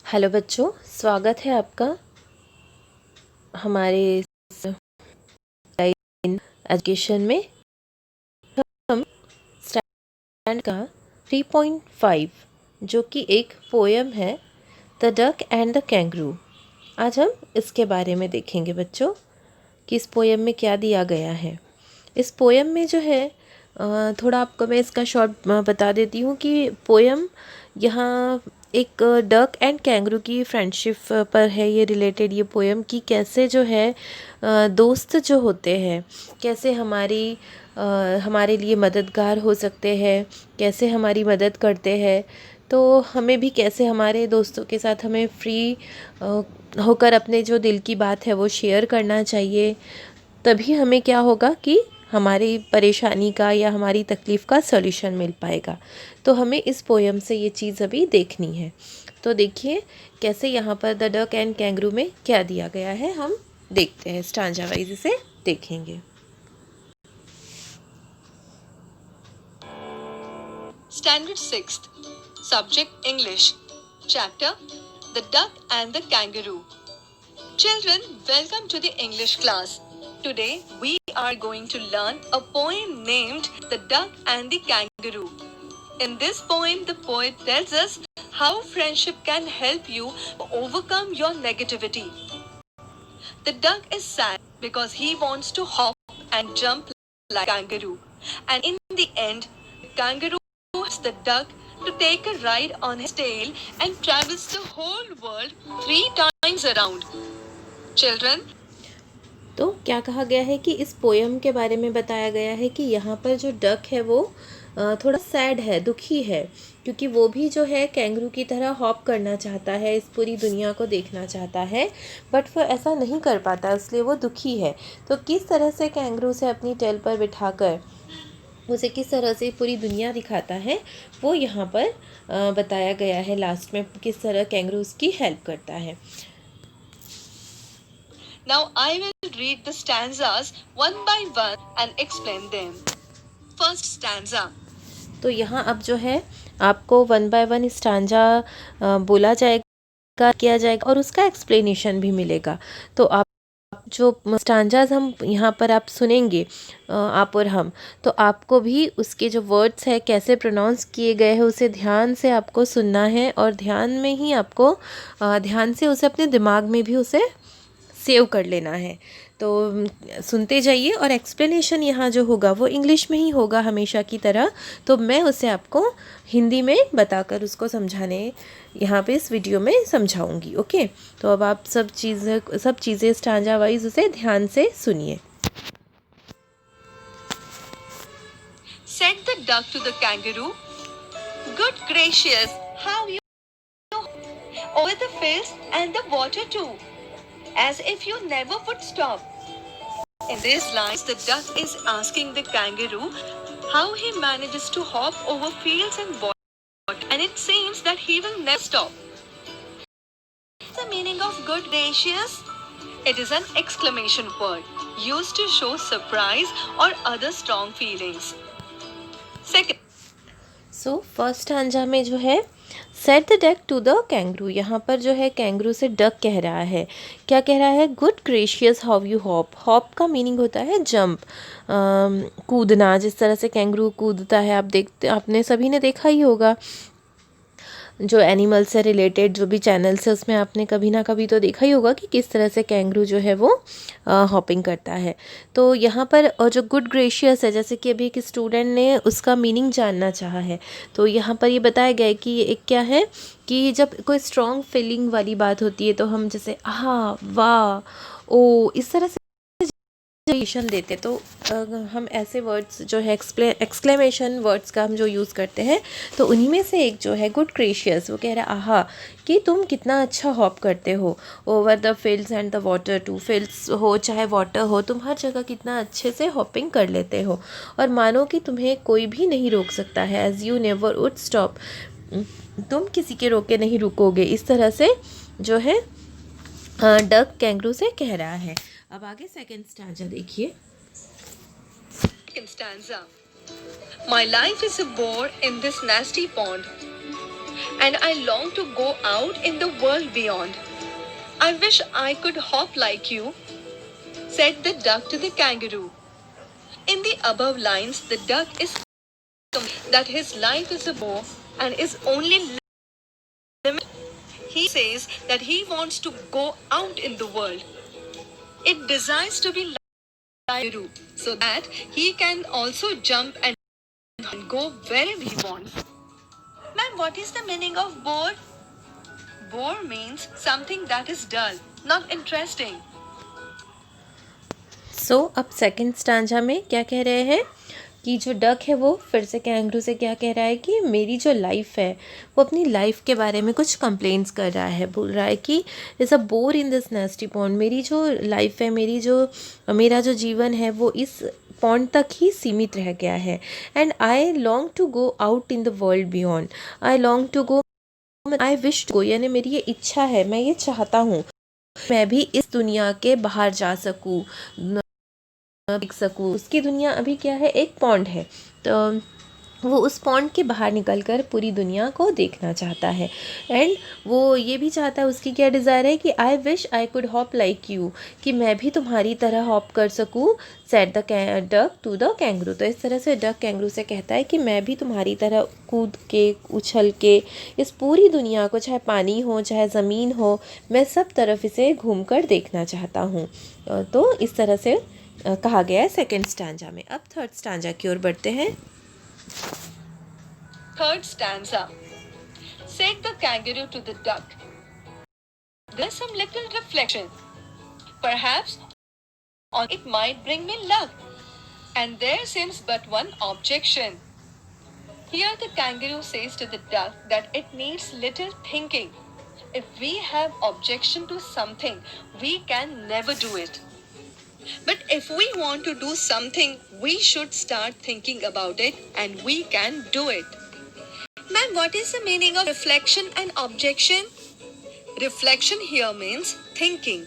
Hello बच्चों, स्वागत है आपका हमारे एजुकेशन में। हम स्टैंड का 3.5 जो कि एक पोएम है, the duck and the kangaroo. आज हम इसके बारे में देखेंगे बच्चों कि इस पोएम में क्या दिया गया है। इस पोएम में जो है थोड़ा आपको मैं इसका शॉर्ट बता देती हूँ कि पोएम यहाँ एक डक एंड कैंगरू की फ्रेंडशिप पर है ये रिलेटेड, ये पोएम कि कैसे जो है दोस्त जो होते हैं कैसे हमारे लिए मददगार हो सकते हैं, कैसे हमारी मदद करते हैं। तो हमें भी कैसे हमारे दोस्तों के साथ हमें फ्री होकर अपने जो दिल की बात है वो शेयर करना चाहिए। तभी हमें क्या होगा कि हमारी परेशानी का या हमारी तकलीफ़ का सॉल्यूशन मिल पाएगा। तो हमें इस पोएम से ये चीज़ अभी देखनी है। तो देखिए कैसे यहाँ पर द डक एंड कैंगरू में क्या दिया गया है, हम देखते हैं स्टांजा वाइज इसे देखेंगे। Standard 6th. Subject English. Chapter The Duck and the Kangaroo. Children, welcome to the English class. Today we are going to learn a poem named The Duck and the Kangaroo. In this poem, the poet tells us how friendship can help you overcome your negativity. The duck is sad because he wants to hop and jump like a kangaroo. And in the end, the kangaroo asks the duck to take a ride on his tail and travels the whole world 3 times around. Children, तो क्या कहा गया है कि इस poem के बारे में बताया गया है कि यहाँ पर जो डक है वो थोड़ा सैड है, दुखी है, क्योंकि वो भी जो है कैंगरू की तरह हॉप करना चाहता है, इस पूरी दुनिया को देखना चाहता है, बट वो ऐसा नहीं कर पाता, इसलिए वो दुखी है। तो किस तरह से कैंगरू से अपनी टेल पर बिठाकर उसे किस तरह से पूरी दुनिया दिखाता है वो यहाँ पर बताया गया है। लास्ट में किस तरह कैंगरू उसकी हेल्प करता है। now I will read the stanzas one by one and explain them. First stanza. तो यहाँ अब जो है आपको वन बाय वन स्टांजा बोला जाएगा, किया जाएगा और उसका एक्सप्लेनेशन भी मिलेगा। तो आप जो स्टांजाज हम यहाँ पर आप सुनेंगे आप और हम, तो आपको भी उसके जो वर्ड्स है कैसे प्रोनाउंस किए गए हैं उसे ध्यान से आपको सुनना है और ध्यान में ही आपको ध्यान से उसे अपने दिमाग में भी उसे सेव कर लेना है। तो सुनते जाइए और एक्सप्लेनेशन यहाँ जो होगा वो इंग्लिश में ही होगा हमेशा की तरह। तो मैं उसे आपको हिंदी में बताकर उसको समझाने यहाँ पे इस वीडियो में समझाऊंगी। ओके, तो अब आप सब चीज़ें स्टांजा वाइज उसे ध्यान से सुनिए। Said the duck to the kangaroo, good gracious, how you over the fields and the water too, as if you never would stop. In these lines, the duck is asking the kangaroo how he manages to hop over fields and water, and it seems that he will never stop. What's the meaning of good gracious? It is an exclamation word used to show surprise or other strong feelings. Second, so first stanza में जो है said the duck to the kangaroo, यहाँ पर जो है kangaroo से duck कह रहा है, क्या कह रहा है, good gracious how you hop. Hop का मीनिंग होता है जंप, कूदना। जिस तरह से कैंगरू कूदता है आपने सभी ने देखा ही होगा, जो एनिमल से रिलेटेड जो भी चैनल्स है उसमें आपने कभी ना कभी तो देखा ही होगा कि किस तरह से कैंगरू जो है वो हॉपिंग करता है। तो यहाँ पर और जो गुड ग्रेशियस है, जैसे कि अभी एक स्टूडेंट ने उसका मीनिंग जानना चाहा है, तो यहाँ पर ये बताया गया है कि ये एक क्या है कि जब कोई स्ट्रॉन्ग फीलिंग वाली बात होती है तो हम जैसे आहा, वाह, ओ, इस तरह से देते, तो हम ऐसे वर्ड्स जो है एक्सक्लेमेशन वर्ड्स का हम जो यूज़ करते हैं, तो उन्हीं में से एक जो है गुड ग्रेशियस, वो कह रहा है आहा कि तुम कितना अच्छा हॉप करते हो over the fields and the water too. Fields हो चाहे वाटर हो, तुम हर जगह कितना अच्छे से हॉपिंग कर लेते हो और मानो कि तुम्हें कोई भी नहीं रोक सकता है, as you never would stop, तुम किसी के रोके नहीं रुकोगे। इस तरह से जो है डक कैंगरू से कह रहा है। अब आगे सेकंड स्टांजा देखिए। stanza. My life is a bore in this nasty pond. and I long to go out in the world beyond. I wish I could hop like you, said the duck to the kangaroo. In the above lines, the duck is that his life is a bore and is only limit. He says that he wants to go out in the world. It desires to be like a kangaroo so that he can also jump and go wherever he wants. Ma'am, what is the meaning of bore? Bore means something that is dull, not interesting. अब second stanza में क्या कह रहे हैं कि जो duck है वो फिर से कैंगरू से क्या कह रहा है कि मेरी जो लाइफ है वो अपनी लाइफ के बारे में कुछ कंप्लेंट्स कर रहा है, बोल रहा है कि is a bore in this नेस्टी pond. मेरी जो लाइफ है, मेरा जो जीवन है वो इस पॉन्ड तक ही सीमित रह गया है। And I long to go out in the world beyond. I long to go, I wish to go, यानी मेरी ये इच्छा है, मैं ये चाहता हूँ मैं भी इस दुनिया के बाहर जा सकूँ, देख सकूँ। उसकी दुनिया अभी क्या है, एक पॉन्ड है, तो वो उस पॉन्ड के बाहर निकलकर पूरी दुनिया को देखना चाहता है। एंड वो ये भी चाहता है, उसकी क्या डिज़ायर है कि I wish I could hop like you, कि मैं भी तुम्हारी तरह हॉप कर सकूँ, said the duck to the kangaroo. तो इस तरह से डक कैंगरू से कहता है कि मैं भी तुम्हारी तरह कूद के, उछल के इस पूरी दुनिया को, चाहे पानी हो चाहे ज़मीन हो, मैं सब तरफ इसे घूम कर देखना चाहता हूँ। तो इस तरह से कहा गया है सेकेंड स्टांजा में। अब थर्ड स्टांजा की ओर बढ़ते हैं। Third stanza. Said the kangaroo to the duck. There's some little reflection. Perhaps on it might bring me luck. And there seems but one objection. Here the kangaroo says to the duck that it needs little thinking. If we have objection to something, we can never do it. But if we want to do something, we should start thinking about it and we can do it. Ma'am, what is the meaning of reflection and objection? Reflection here means thinking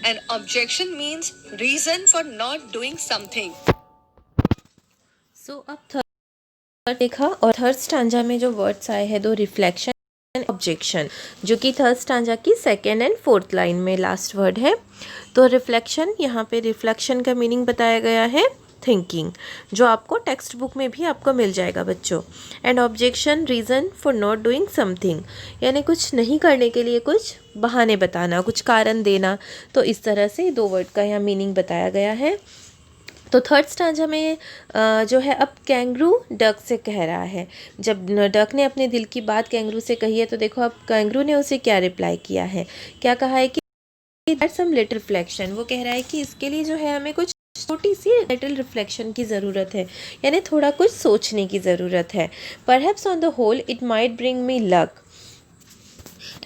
and objection means reason for not doing something. अब third देखा, और third stanza में जो words आए हैं, दो reflection and objection, जो कि थर्ड स्टांजा की सेकेंड एंड फोर्थ लाइन में लास्ट वर्ड है। तो रिफ्लेक्शन, यहाँ पे रिफ्लेक्शन का मीनिंग बताया गया है थिंकिंग, जो आपको टेक्स्ट बुक में भी आपको मिल जाएगा बच्चों। And objection, reason for not doing something, यानी कुछ नहीं करने के लिए कुछ बहाने बताना, कुछ कारण देना। तो इस तरह से दो वर्ड का यहाँ मीनिंग बताया गया है। तो थर्ड स्टांजा में जो है, अब कैंगरू डक से कह रहा है। जब डक ने अपने दिल की बात कैंगरू से कही है, तो देखो अब कैंगरू ने उसे क्या रिप्लाई किया है, क्या कहा है कि दैट सम लिटिल रिफ्लेक्शन। वो कह रहा है कि इसके लिए जो है हमें कुछ छोटी सी लिटिल रिफ्लेक्शन की ज़रूरत है, यानी थोड़ा कुछ सोचने की ज़रूरत है। Perhaps on the whole it might bring me luck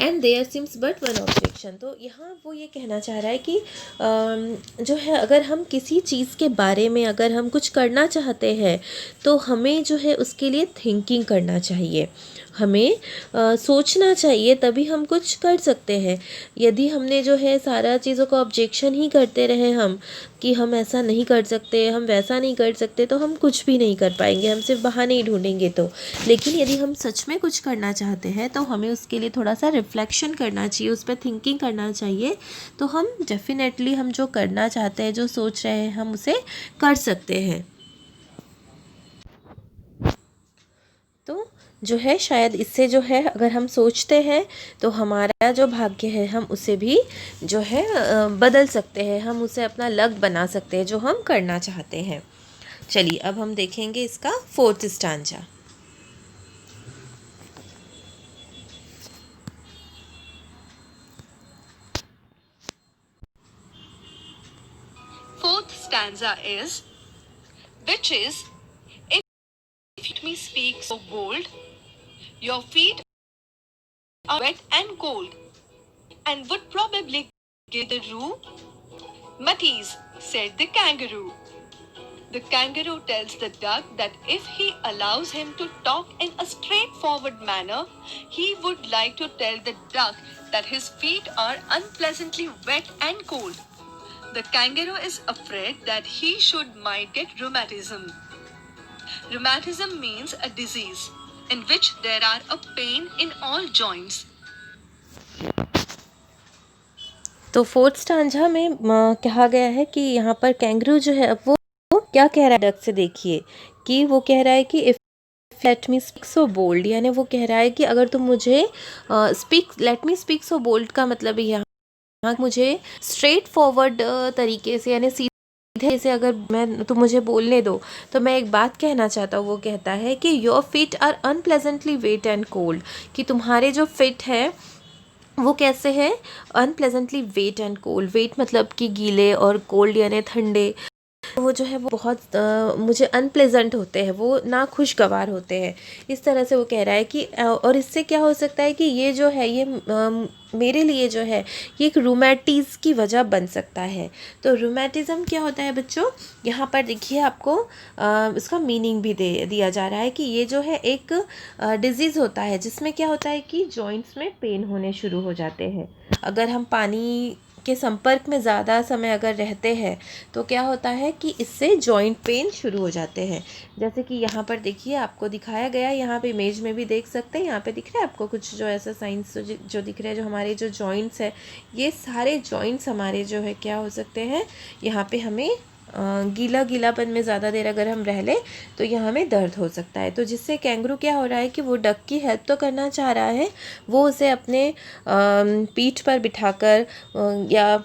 and there seems but one objection. तो यहाँ वो ये कहना चाह रहा है कि जो है, अगर हम किसी चीज़ के बारे में अगर हम कुछ करना चाहते हैं, तो हमें जो है उसके लिए थिंकिंग करना चाहिए, हमें सोचना चाहिए, तभी हम कुछ कर सकते हैं। यदि हमने जो है सारा चीज़ों का ऑब्जेक्शन ही करते रहे हम, कि हम ऐसा नहीं कर सकते, हम वैसा नहीं कर सकते, तो हम कुछ भी नहीं कर पाएंगे, हम सिर्फ बहाने ही ढूंढेंगे। तो लेकिन यदि हम सच में कुछ करना चाहते हैं, तो हमें उसके लिए थोड़ा सा रिफ्लेक्शन करना चाहिए, उस पर थिंकिंग करना चाहिए। तो हम डेफिनेटली हम जो करना चाहते हैं, जो सोच रहे हैं, हम उसे कर सकते हैं। तो जो है, शायद इससे जो है, अगर हम सोचते हैं तो हमारा जो भाग्य है हम उसे भी जो है बदल सकते हैं, हम उसे अपना लक बना सकते हैं, जो हम करना चाहते हैं। चलिए अब हम देखेंगे इसका fourth stanza. Fourth stanza is, which is, if me speak so bold, your feet are wet and cold, and would probably give the roo. Matties, said the kangaroo. The kangaroo tells the duck that if he allows him to talk in a straightforward manner, he would like to tell the duck that his feet are unpleasantly wet and cold. The kangaroo is afraid that he might get rheumatism. Rheumatism means a disease in which there are a pain in all joints. तो fourth stanza में कहा गया है कि यहाँ पर kangaroo जो है अब वो क्या कह रहा है डक से, देखिए कि वो कह रहा है कि if let me speak so bold, यानी वो कह रहा है कि अगर तुम मुझे let me speak so bold का मतलब यहाँ मुझे स्ट्रेट फॉरवर्ड तरीके से यानी सीधे से अगर तुम मुझे बोलने दो तो मैं एक बात कहना चाहता हूँ। वो कहता है कि your feet are unpleasantly wet and cold, कि तुम्हारे जो फिट है वो कैसे है, unpleasantly wet and cold, wet मतलब कि गीले और कोल्ड यानी ठंडे, वो जो है वो बहुत मुझे अनप्लेजेंट होते हैं, वो ना खुशगवार होते हैं। इस तरह से वो कह रहा है कि और इससे क्या हो सकता है कि ये जो है ये मेरे लिए जो है ये एक रूमेटिज़ की वजह बन सकता है। तो रूमेटिज़म क्या होता है बच्चों, यहाँ पर देखिए आपको इसका मीनिंग भी दिया जा रहा है कि ये जो है एक डिजीज़ होता है जिसमें क्या होता है कि जॉइंट्स में पेन होने शुरू हो जाते हैं। अगर हम पानी के संपर्क में ज़्यादा समय अगर रहते हैं तो क्या होता है कि इससे जॉइंट पेन शुरू हो जाते हैं। जैसे कि यहाँ पर देखिए आपको दिखाया गया, यहाँ पे इमेज में भी देख सकते हैं, यहाँ पे दिख रहा है आपको कुछ जो ऐसा साइंस जो दिख रहा है, जो हमारे जो जॉइंट्स है, ये सारे जॉइंट्स हमारे जो है क्या हो सकते हैं, यहाँ पे हमें गीलापन में ज़्यादा देर अगर हम रह लें तो यहाँ हमें दर्द हो सकता है। तो जिससे कैंगरू क्या हो रहा है कि वो डक की हेल्प तो करना चाह रहा है, वो उसे अपने पीठ पर बिठाकर या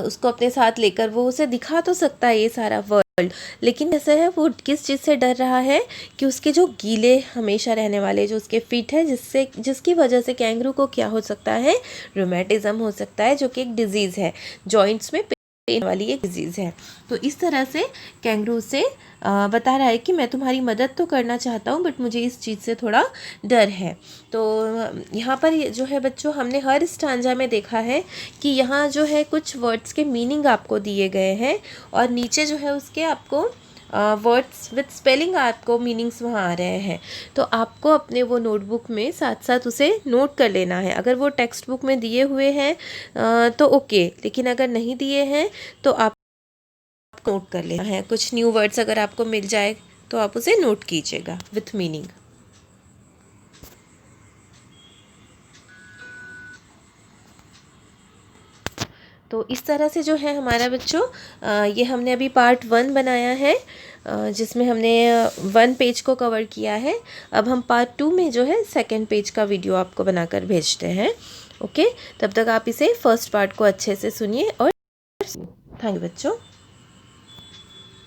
उसको अपने साथ लेकर वो उसे दिखा तो सकता है ये सारा वर्ल्ड, लेकिन ऐसा है वो किस चीज़ से डर रहा है कि उसके जो गीले हमेशा रहने वाले जो उसके फीट है, जिसकी वजह से कैंगरू को क्या हो सकता है, रूमेटिज्म हो सकता है, जो कि एक डिजीज़ है, जॉइंट्स में पेन वाली एक डिजीज़ है। तो इस तरह से कैंगरू से बता रहा है कि मैं तुम्हारी मदद तो करना चाहता हूँ बट मुझे इस चीज़ से थोड़ा डर है। तो यहाँ पर जो है बच्चों हमने हर स्टांजा में देखा है कि यहाँ जो है कुछ वर्ड्स के मीनिंग आपको दिए गए हैं और नीचे जो है उसके आपको वर्ड्स विद स्पेलिंग आपको मीनिंग्स वहाँ आ रहे हैं। तो आपको अपने वो नोटबुक में साथ साथ उसे नोट कर लेना है। अगर वो टेक्स्ट बुक में दिए हुए हैं तो ओके, लेकिन अगर नहीं दिए हैं तो आप नोट कर लेना है। कुछ न्यू वर्ड्स अगर आपको मिल जाए तो आप उसे नोट कीजिएगा विथ मीनिंग। तो इस तरह से जो है हमारा बच्चों ये हमने अभी पार्ट 1 बनाया है जिसमें हमने 1 पेज को कवर किया है। अब हम पार्ट 2 में जो है 2nd पेज का वीडियो आपको बनाकर भेजते हैं। ओके, तब तक आप इसे फर्स्ट पार्ट को अच्छे से सुनिए और थैंक यू बच्चों।